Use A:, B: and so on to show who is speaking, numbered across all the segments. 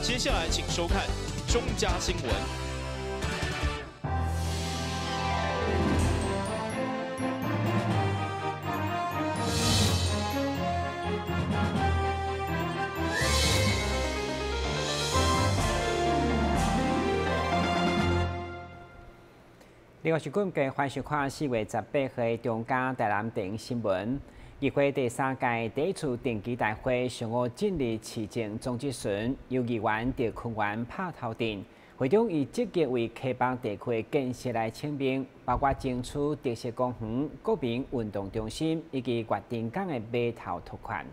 A: 接下来请收看中嘉新闻。
B: 另外是今届欢收看4月18号的中嘉台南电影新闻。议会第3届第一次定期大会上午正日市政总质询，由议员赵坤元拍头阵。会中以积极为溪北地区建设来请命，包括争取特色公园、国民运动中心以及月定港的码头拓宽。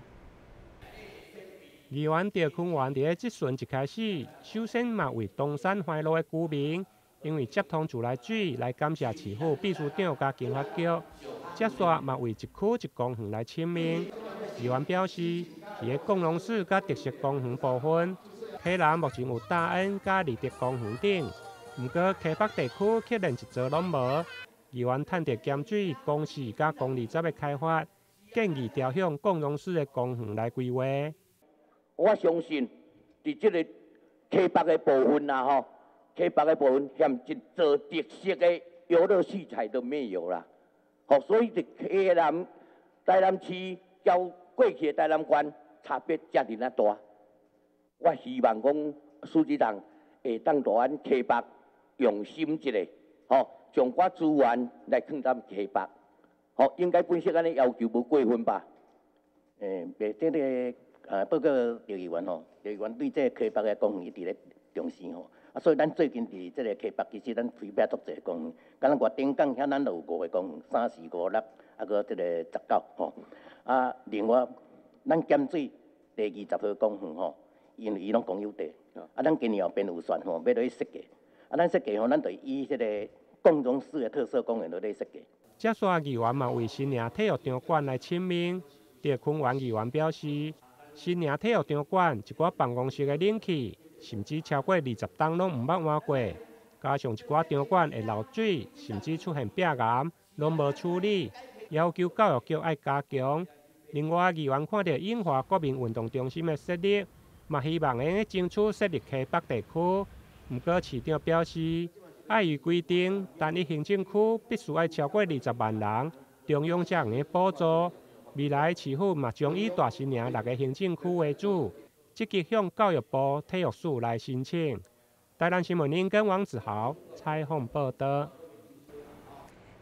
C: 议员赵坤元伫个质询一开始，首先嘛为东山怀路的居民。因为接通自来水来感谢市府秘书长甲经发局，接续嘛为一区一公园来请命。议员表示，伫个共融室甲特色公园部分，溪南目前有大恩甲立德公园等，不过溪北地区却连一座拢无。议员探得咸水、公市甲公二十的开发，建议调向共融室的公园来规划。
D: 我相信，伫这个溪北的部分啦，吼。溪北的部分欠一座特色的游乐器材都没有啦，所以溪南、台南市交过去的台南县差别遮尔啊大。我希望讲书记长会当大安溪北用心一下，将我资源来放咱溪北，应该本身安尼要求无过分吧？这个报告刘议员刘议员对这溪北的公园一直咧重视所以咱最近伫这个溪北，其实咱推摆足侪公园，敢若月顶港遐咱就有5个公园，3、4、5、6，搁这个19另外咱咸水第20号公园因为伊拢公有地，咱今年后边有选要落去设计，咱设计咱就以这个共融式的特色公园落去设计。
C: 接续议员嘛为新营体育场馆来请命，赵坤元议员表示，新营体育场馆一寡办公室的冷气。甚至超过20档拢毋捌换过，加上一寡场馆会漏水，甚至出现壁癌，拢无处理，要求教育局爱加强。另外，议员看到永华国民运动中心的设立，嘛希望能争取设立溪北地区。不过，市长表示，碍于规定，单一行政区必须要超过20万人，中央才能补助。未来市府嘛将以大新营6个行政区为主。积极向教育部体育署来申请。台南新闻林跟王子豪采访报道。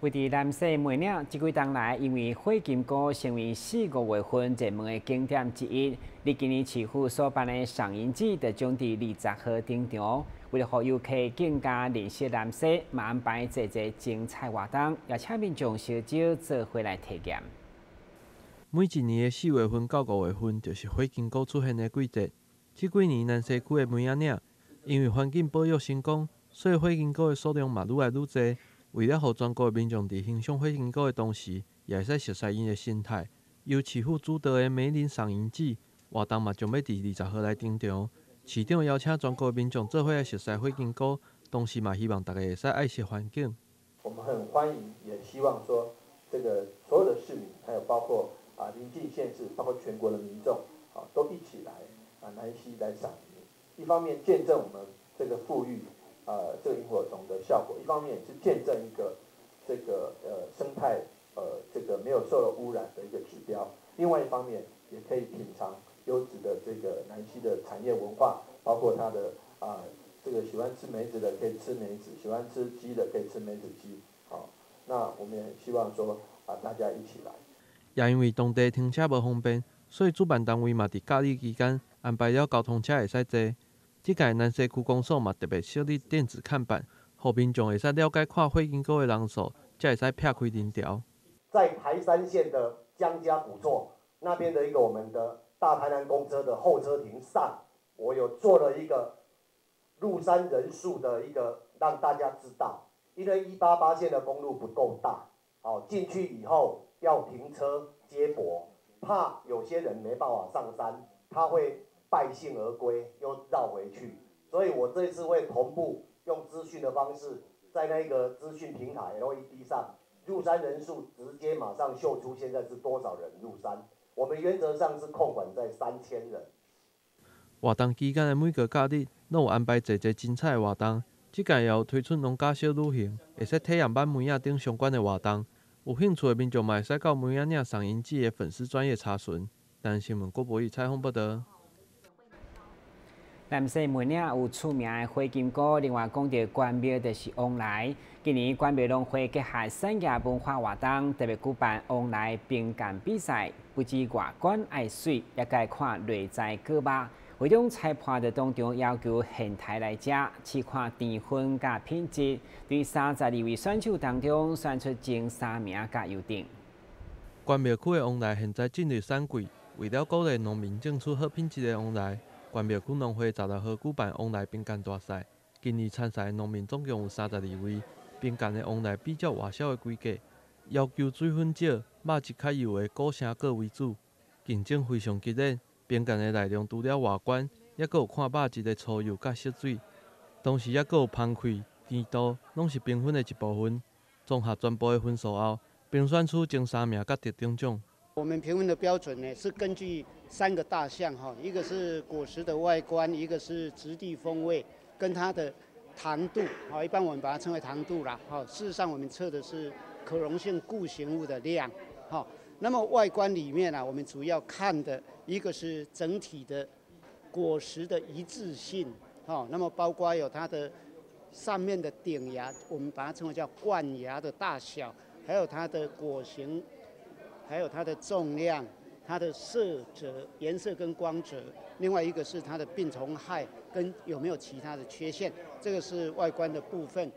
B: 位伫南西梅岭，这几冬来，因为火金菇成为4、5月份热门的景点之一。你今年市府所办的赏樱季，就将伫20号登场。为了让游客更加认识南西，嘛安排侪精彩活动，也请民众小酒做伙来体验。
E: 每一年的4月份到5月份，就是火金菇出现的季节。这几年南西区的梅仔岭，因为环境保育成功，所以火金菇的数量嘛愈来愈多。为了让全国的民众伫欣赏火金菇的同时，也会使熟悉因的生态，由市府主导的梅林赏樱季活动嘛，将要伫20号来登场。市长邀请全国的民众做伙来熟悉火金菇，同时嘛希望大家会使爱惜环境。
F: 我们很欢迎，也希望说这个所有的市民，还有包括邻近县市，包括全国的民众，都一起来南溪来赏樱。一方面见证我们这个富裕这个萤火虫的效果，一方面也是见证一个这个生态这个没有受到污染的一个指标。另外一方面也可以品尝优质的这个南溪的产业文化，包括它的这个喜欢吃梅子的可以吃梅子，喜欢吃鸡的可以吃梅子鸡。那我们也希望说大家一起来。
E: 也因为当地停车无方便，所以主办单位嘛伫假日期间安排了交通车会使坐。这届南西区公所嘛特别设立电子看板，让民众会使了解看火金菇的人数，才会使撇开人潮。
F: 在台山县的江家古厝那边的一个我们的大台南公车的候车亭上，我有做了一个入山人数的一个让大家知道，因为188线的公路不够大，进去以后要停车接驳，怕有些人没办法上山，他会败兴而归，又绕回去。所以我这次会同步用资讯的方式，在那个资讯平台 LED 上，入山人数直接马上秀出现在是多少人入山。我们原则上是控管在3000人。
E: 活动期间的每个假日，拢有安排侪精彩的活动。即届也有推出农家小旅行，会使体验版门仔顶相关的活动。有兴趣的民众嘛会使到门仔岭赏萤季的粉丝专页查询。但新闻郭博宇采访报道。
B: 南西门岭有出名的花金菇，另外讲到关庙就是往来。今年关庙农会结合产业文化活动，特别举办往来冰干比赛，不止外观爱水，也该看内在果肉。会中裁判的当中要求现台来食，试看甜分甲品质。对32位选手当中，选出前3名甲优点。
E: 关庙区的往来现在进入产季，为了鼓励农民种出好品质的往来。关庙区农会16号举办往来冰干大赛，今年参赛的农民总共有32位。冰干的往来比较外销的规格，要求水分少、肉质较幼的果生果为主，竞争非常激烈。冰干的内容除了外观，也佫有看肉质的粗幼甲色水，同时也佫有芳气、甜度，拢是评分的一部分。综合全部的分数后，评选出前3名甲得奖奖。
G: 我们评分的标准呢是根据3个大项哈，一个是果实的外观，一个是质地风味，跟它的糖度，好，一般我们把它称为糖度啦，好，事实上我们测的是可溶性固形物的量，好，那么外观里面呢，我们主要看的一个是整体的果实的一致性，好，那么包括有它的上面的顶芽，我们把它称为叫冠芽的大小，还有它的果形。还有它的重量、它的色泽、颜色跟光泽，另外一个是它的病虫害跟有没有其他的缺陷，这个是外观的部分。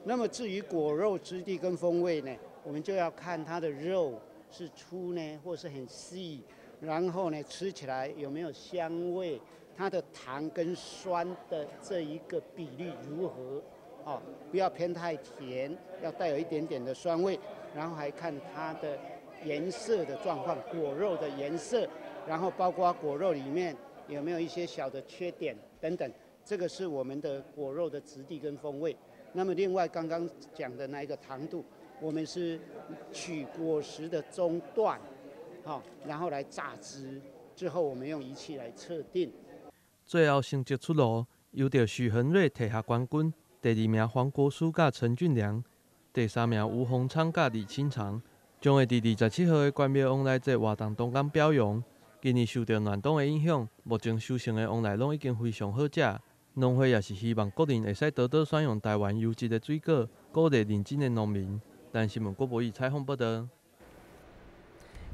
G: 那么至于果肉质地跟风味呢，我们就要看它的肉是粗呢，或是很细，然后呢吃起来有没有香味，它的糖跟酸的这一个比例如何，哦，不要偏太甜，要带有一点点的酸味，然后还看它的颜色的状况，果肉的颜色，然后包括果肉里面有没有一些小的缺点等等，这个是我们的果肉的质地跟风味。那么另外刚刚讲的那一个糖度，我们是取果实的中段，好，然后来榨汁，之后我们用仪器来测定。
E: 最后成绩出炉，由着许恒瑞摕下冠军，第2名黄国书甲陈俊良，第3名吴鸿昌甲李清长。将会伫27号的关庙往来节活动当中表扬。今年受到暖冬的影响，目前收成的往来拢已经非常好食。农会也是希望国人会使多多选用台湾优质的水果，鼓励认真的农民。但新闻郭博宇采访报道。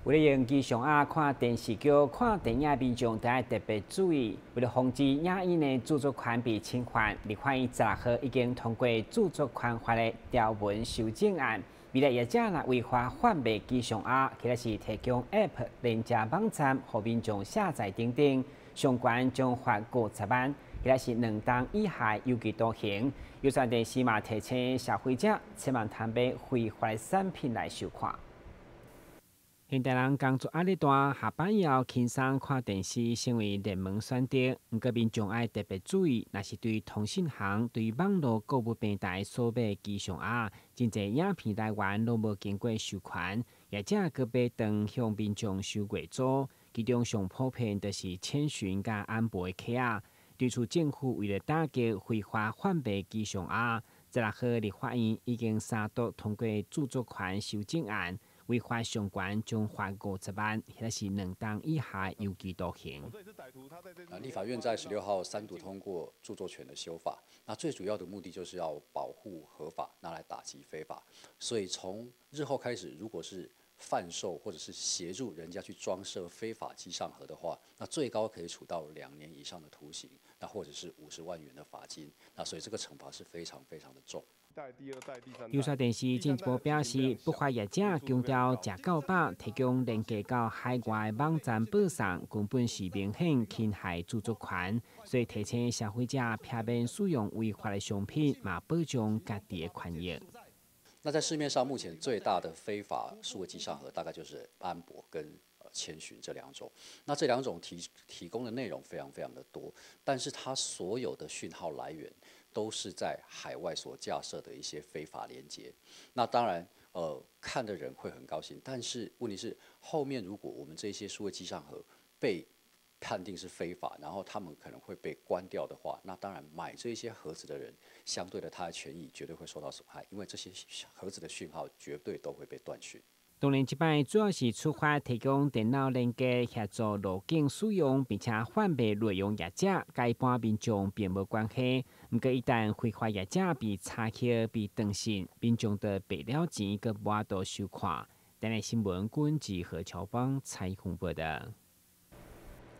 B: 为了用机上鸭看电视剧、看电影的民众，都要特别注意。为了防止影院的著作权被侵犯，立法院16号已经通过著作权法的条文修正案。未来业者若违法贩卖机上鸭，其实是提供 App 连接网站，互民众下载等等，相关将罚50万，其实是2档以下有期徒刑。有线电视嘛提醒消费者，千万通买非法的产品来收看。现代人工作压力大，下班以后轻松看电视成为热门选择。不过民众要特别注意，若是对通讯行、对网络购物平台所买的机上鸭，真侪影片来源拢无经过授权，业者佮买断向民众收月租。其中上普遍就是千寻甲安博的客仔。对此，政府为了打击非法贩卖机上鸭，16号立法院已经3读通过著作权修正案。违法相关将罚50万，或是2档以下有期徒刑。
H: 立法院在16号3读通过著作权的修法，那最主要的目的就是要保护合法，拿来打击非法。所以从日后开始，如果是贩售或者是协助人家去装设非法机上盒的话，那最高可以处到2年以上的徒刑，那或者是50万元的罚金。那所以这个惩罚是非常非常的重。
B: 有线电视进一步表示，不法业者强调食到饱，提供连接到海外网站播送，根本是明显侵害著作权，所以提醒消费者避免使用违法的商品，嘛保障家己的权益。
H: 那在市面上目前最大的非法数位机上盒，大概就是安博跟千寻这2种。那这2种提供的内容非常非常的多，但是它所有的讯号来源都是在海外所架设的一些非法连接。那当然，看的人会很高兴，但是问题是后面如果我们这些数位机上盒被判定是非法，然后他们可能会被关掉的话，那当然买这些盒子的人，相对的他的权益绝对会受到损害，因为这些盒子的讯号绝对都会被断讯。
B: 当然，这摆主要是出发提供电脑连接协助路径使用，并且贩卖内容业者，甲一般民众并无关系。不过，一旦非法业者被查起、被登信，民众就赔了钱，佮无法度收款。今日新闻管制何乔邦采访报道。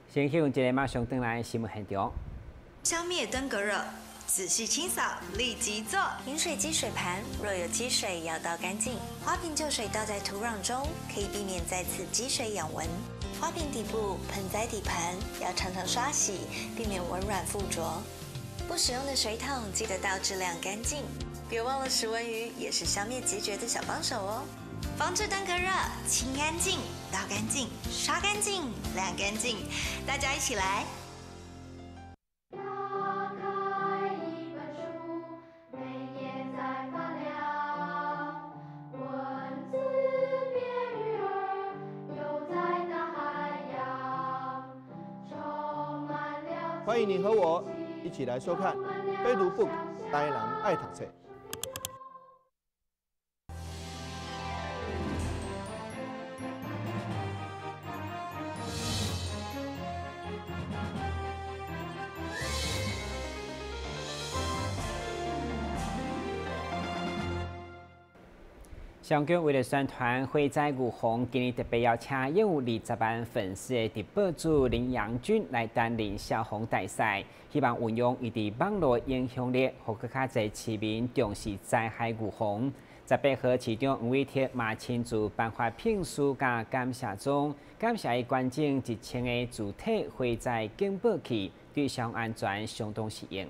B: 先去用一个马上登来新闻现场。
I: 消灭登革热，仔细清扫，立即做。饮水机水盘若有积水，要倒干净。花瓶旧水倒在土壤中，可以避免再次积水养蚊。花瓶底部、盆栽底盘要常常刷洗，避免蚊卵附着。不使用的水桶记得倒质量干净。别忘了食蚊鱼也是消灭孑孓的小帮手哦。防治登革热，清干净、倒干净、刷干净、晾干净，大家一起来。
F: 欢迎你和我一起来收看《非读 book》，台南爱读册。
B: 上局为了宣传火灾预防，今日特别邀请有20万粉丝的直播主林阳君来担任消防大赛，希望运用伊伫网络影响力，让更加侪市民重视灾害预防。18号市长黄伟哲嘛亲自颁发聘书加感谢状，感谢伊关键1000个主体火灾警报器，对消防安全相当适应。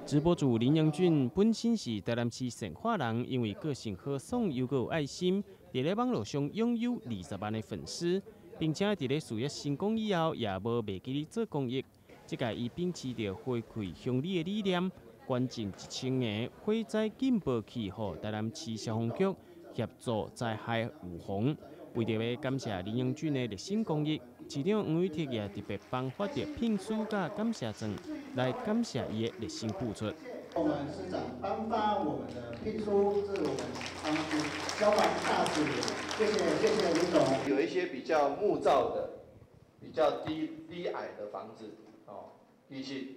J: 直播主林阳君本身是台南市善化人，因为个性豪爽又有爱心，伫咧网络上拥有20万的粉丝，并且伫咧事业成功以后，也无忘记做公益。即届伊秉持着回馈乡里的理念，捐赠1000个火灾警报器，予台南市消防局协助灾害预防。为着要感谢林阳君的热心公益，市长黄伟哲也特别颁发着聘书甲感谢状，来感谢伊的热心付出。
K: 我们市长颁发我们的聘书，这是我们当时消防大使的，谢谢林总。
F: 有一些比较木造的、比较低矮的房子，哦，其实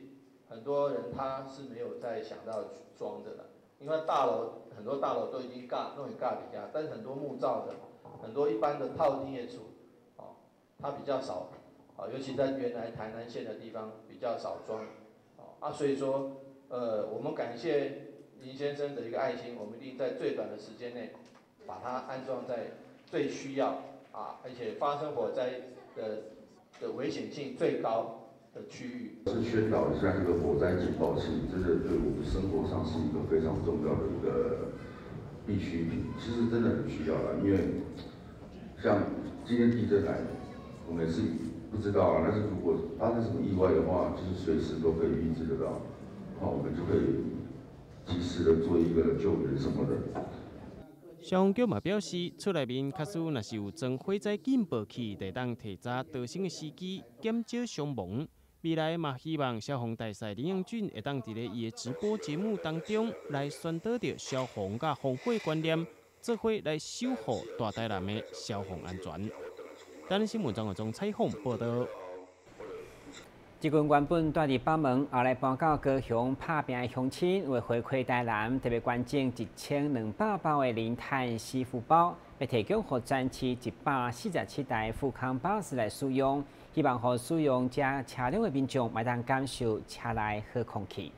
F: 很多人他是没有在想到装的了，因为很多大楼都已经弄很尬底下，但是很多木造的。很多一般的套丁业主，哦，它比较少，啊，尤其在原来台南县的地方比较少装，所以说，我们感谢林先生的一个爱心，我们一定在最短的时间内，把它安装在最需要而且发生火灾的危险性最高的区域。
L: 是宣导一下这个火灾警报器，这个对我们生活上是一个非常重要的一个必需品，其实真的很需要啦，因为像今天地震来，我们也是不知道但是如果发生什么意外的话，就是随时都可以预知得到，我们就可以及时的做一个救援什么的。
J: 消防局嘛表示，厝内面假使若是有装火灾警报器，会当提早逃生的时机，减少伤亡。未来嘛，希望消防大使林阳君会当伫咧伊的直播节目当中来宣导着消防甲防火观念，做伙来守护大台南的消防安全。台南新闻张国忠采访报道。
B: 这群原本住伫北门，后来搬到高雄打拼的乡亲，为回馈台南，特别捐赠1200包的零碳吸附包，要提供予全市147台富康巴士来使用。希望予使用这车辆的民众卖当感受车内好空气。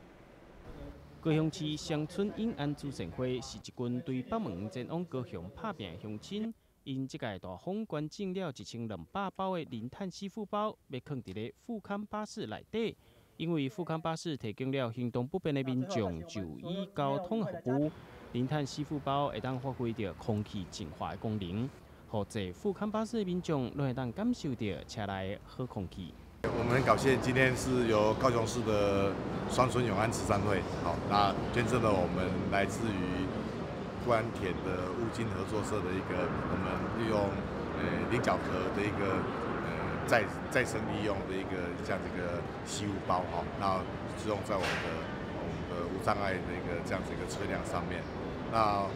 J: 高雄市乡村永安慈善会是一群对北门前往高雄打拼的乡亲，因这届大风捐赠了1200包的零碳吸附包，要放伫咧富康巴士内底。因为富康巴士提供了行动不便的民众就医交通服务，零碳吸附包会当发挥着空气净化的功能。或者富康巴士的民众都会当感受到车内的好空气。
M: 我们很高兴今天是由高雄市的双村永安慈善会，那捐赠了我们来自于关田的物金合作社的一个，我们利用菱角壳的一个再生利用的一个像这个吸雾包哈，那使用在我们的无障碍的一个这样子一个车辆上面。那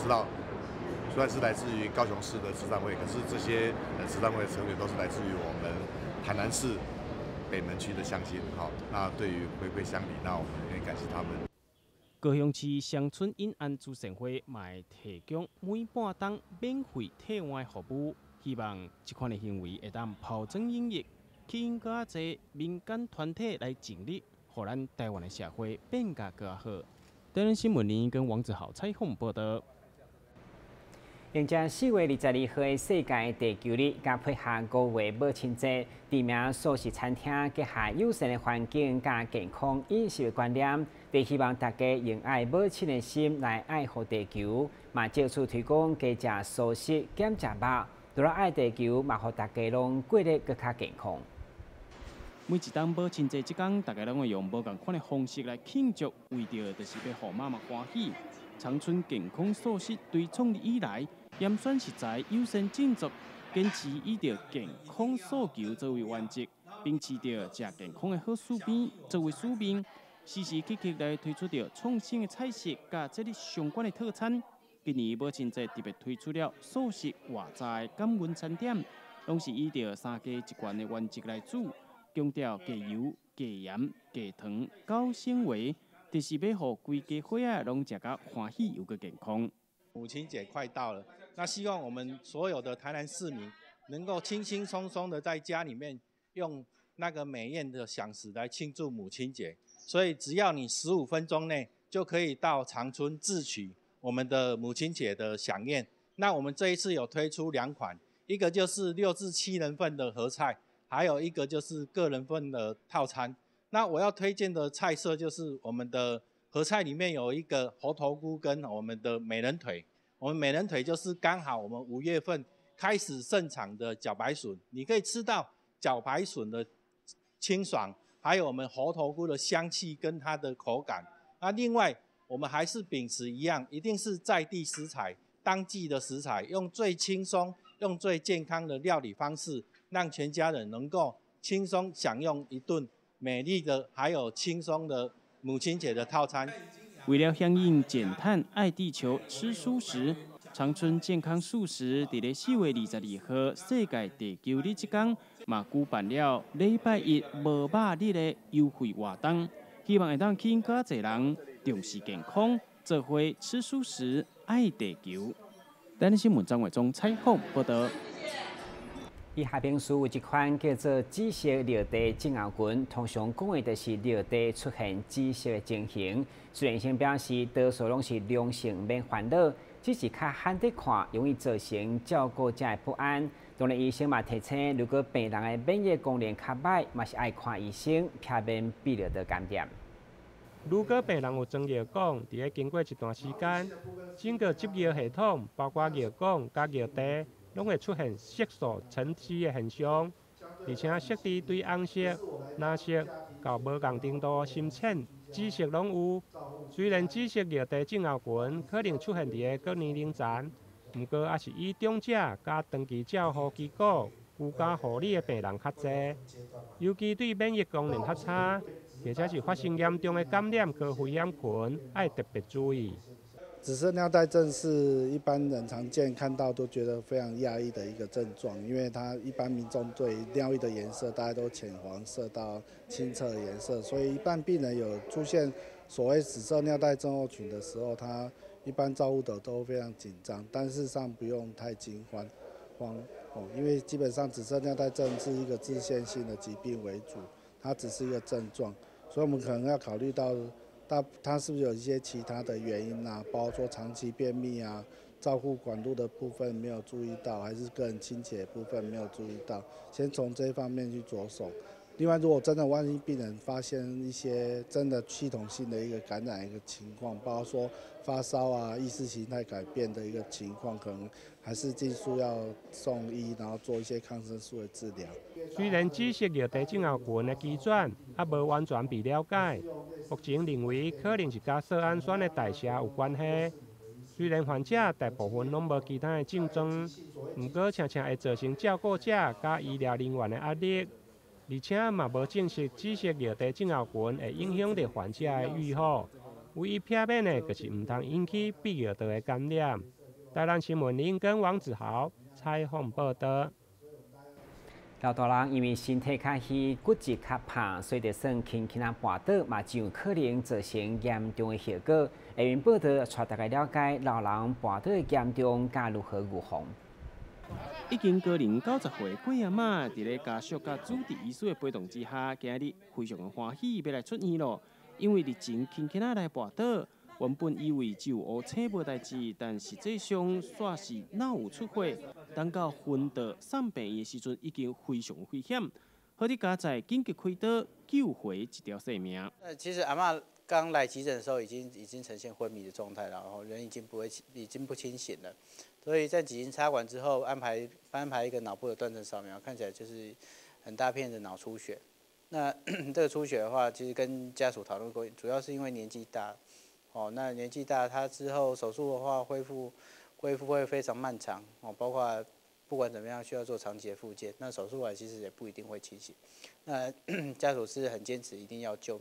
M: 知道虽然是来自于高雄市的慈善会，可是这些慈善会的成员都是来自于我们台南市北门区的乡亲，好，那对于回馈乡里，那我们也感谢他们。
J: 高雄市乡村因安慈善会也提供每半档免费替换服务，希望这款的行为会当抛砖引玉，吸引更加多民间团体来尽力，让咱台湾的社会变得更好。台湾新闻林跟王子豪采访报道。
B: 迎接4月22號的世界地球日，加配合5月母親節，知名素食餐廳結合友善的環境加健康飲食的觀念，就希望大家用愛母親的心來愛護地球，嘛借此推廣加食素食、減食肉，除了愛地球，嘛讓大家攏過得更加健康。
J: 每一當母親節這天，大家攏會用無同款的方式來慶祝，為着就是要讓媽媽歡喜。長春健康素食對創立以來，嚴選食材優先種族，堅持以着健康訴求作為原則，並持着食健康的好使命作為使命，時時刻刻來推出着創新的菜色甲這類相關的特產。今年母親節特別推出了素食外在感恩餐點，攏是以着3加1罐的原則來煮，強調加油、加鹽、加糖、高纖維，就是要讓規家伙仔攏食甲歡喜又個健康。
N: 母親節快到了，那希望我們所有的台南市民能夠輕輕鬆鬆的在家裡面用那個美豔的饗食來慶祝母親節。所以只要你15分鐘內就可以到長春自取我們的母親節的饗宴。那我們這一次有推出2款，一個就是6至7人份的合菜，還有一個就是個人份的套餐。那我要推薦的菜色就是我們的合菜裡面有一個猴頭菇跟我們的美人腿。我們美人腿就是剛好我們5月份開始盛產的茭白筍，你可以吃到茭白筍的清爽，還有我們猴頭菇的香氣跟它的口感。那另外我們還是秉持一樣，一定是在地食材、當季的食材，用最輕鬆、用最健康的料理方式，讓全家人能夠輕鬆享用一頓美麗的還有輕鬆的母親節的套餐。
J: 為了響應減碳、愛地球、吃素食，長春健康素食在4月22號世界地球日這天，嘛舉辦了禮拜一無肉日的優惠活動，希望會當吸引更多人重視健康，做伙吃素食、愛地球。台灣新聞張偉忠採訪報道。
B: 以下邊書有一款叫做紫色尿地症候群，通常講嘅就是尿地出現紫色嘅情形。雖然先表示多數攏是良性免煩惱，只是較罕得看，容易造成照顧者嘅不安。當然，醫生嘛提醒，如果病人嘅免疫功能較歹，嘛是愛看醫生，避免避了到感染。
C: 如果病人有裝藥管，伫咧經過一段時間，整個接藥系統，包括藥管加藥地，攏會出現色素沉積嘅現象，而且色地對紅色、藍色到無共程度深淺、紫色攏有。雖然紫色尿地症候群可能出現伫個各年齡層，不過也是以長者加長期照護機構居家護理嘅病人較濟，尤其對免疫功能較差，或者是發生嚴重嘅感染高風險群，要特別注意。
O: 紫色尿袋症是一般人常见看到都觉得非常压抑的一个症状，因为它一般民众对尿液的颜色大概都浅黄色到清澈的颜色，所以一般病人有出现所谓紫色尿袋症候群的时候，他一般照顾者都非常紧张，但事实上不用太惊慌因为基本上紫色尿袋症是一个自限性的疾病为主，它只是一个症状，所以我们可能要考虑到。它是不是有一些其他的原因啊？包括说长期便秘啊，照护管路的部分没有注意到，还是个人清洁的部分没有注意到，先从这一方面去着手。另外，如果真的万一病人发现一些真的系统性的一个感染一个情况，包括说发烧啊、意识形态改变的一个情况，可能还是尽速要送医，然后做一些抗生素的治疗。
C: 雖然紫色尿地症候群的機轉還無完全被了解，目前認為可能是甲色氨酸的代謝有關係。虽然患者大部分拢无其他的症状，不过常常会造成照顾者甲医疗人员的压力，而且嘛无证实紫色尿地症候群会影响到患者的预后。唯一避免的就是唔通引起鼻尿道的感染。台南新闻林跟王子豪采访报道。
B: 老大人因为身体较虚、骨质较胖，所以就算轻轻啊跌倒，嘛就有可能造成严重的后果。下面报道带大家了解老人跌倒的严重，该如何预防。
J: 已经高龄90岁贵阿嬷，伫咧家属甲主治医师的陪同之下，今日非常的欢喜要来出院咯。因为日前轻轻啊来跌倒，原本以为只有乌青无代志，但实际上煞是脑有出血，等到昏倒送病院的时阵，已经非常危险。好伫家在紧急开刀救回一条性命。
P: 其实阿嬷刚来急诊的时候，已经呈现昏迷的状态了，然后人已经不清醒了。所以在几经插管之后，安排一个脑部的断层扫描，看起来就是很大片的脑出血。那这个出血的话，其实跟家属讨论过，主要是因为年纪大，那年纪大，他之后手术的话恢复会非常漫长，包括不管怎么样需要做长期的复健，那手术完其实也不一定会清醒。那家属是很坚持一定要救，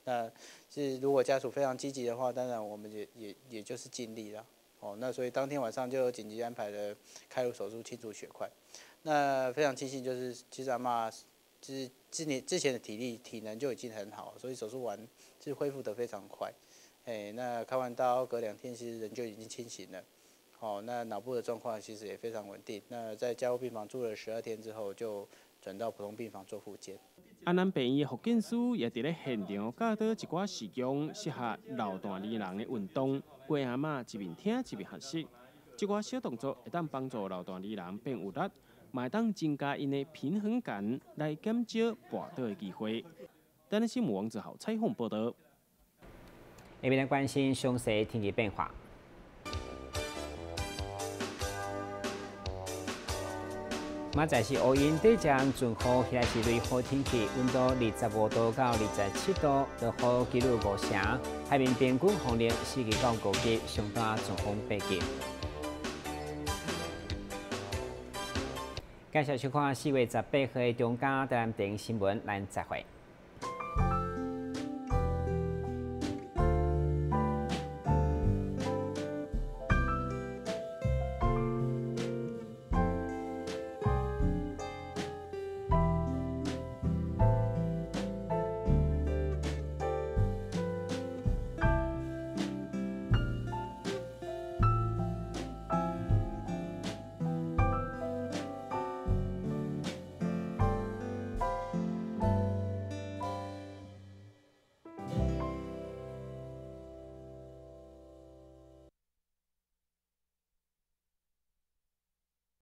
P: 那是如果家属非常积极的话，当然我们也就是尽力了。那所以当天晚上就紧急安排了开颅手术清除血块。那非常庆幸就是其实阿嬷就是之前的体能就已经很好，所以手术完是恢复得非常快。那开完刀隔2天，其实人就已经清醒了。那脑部的状况其实也非常稳定。那在加护病房住了12天之后，就转到普通病房做复健。
J: 安南病院的复健师也伫咧现场教导一寡时间适合老大年人的运动，过阿嬷一面听一面学习。这寡小动作会当帮助老大年人变有力，嘛会当增加因的平衡感，来减少跌倒的机会。台南新闻王子豪采访报道。
B: 下面来关心详细天气变化。明仔是乌云对将准好，现在是类好天气，温度25度到27度，落雨记录5成。海面平均风力4级到5级，上大阵风8级。感谢收看4月18日的中嘉台南电视新闻，咱再会。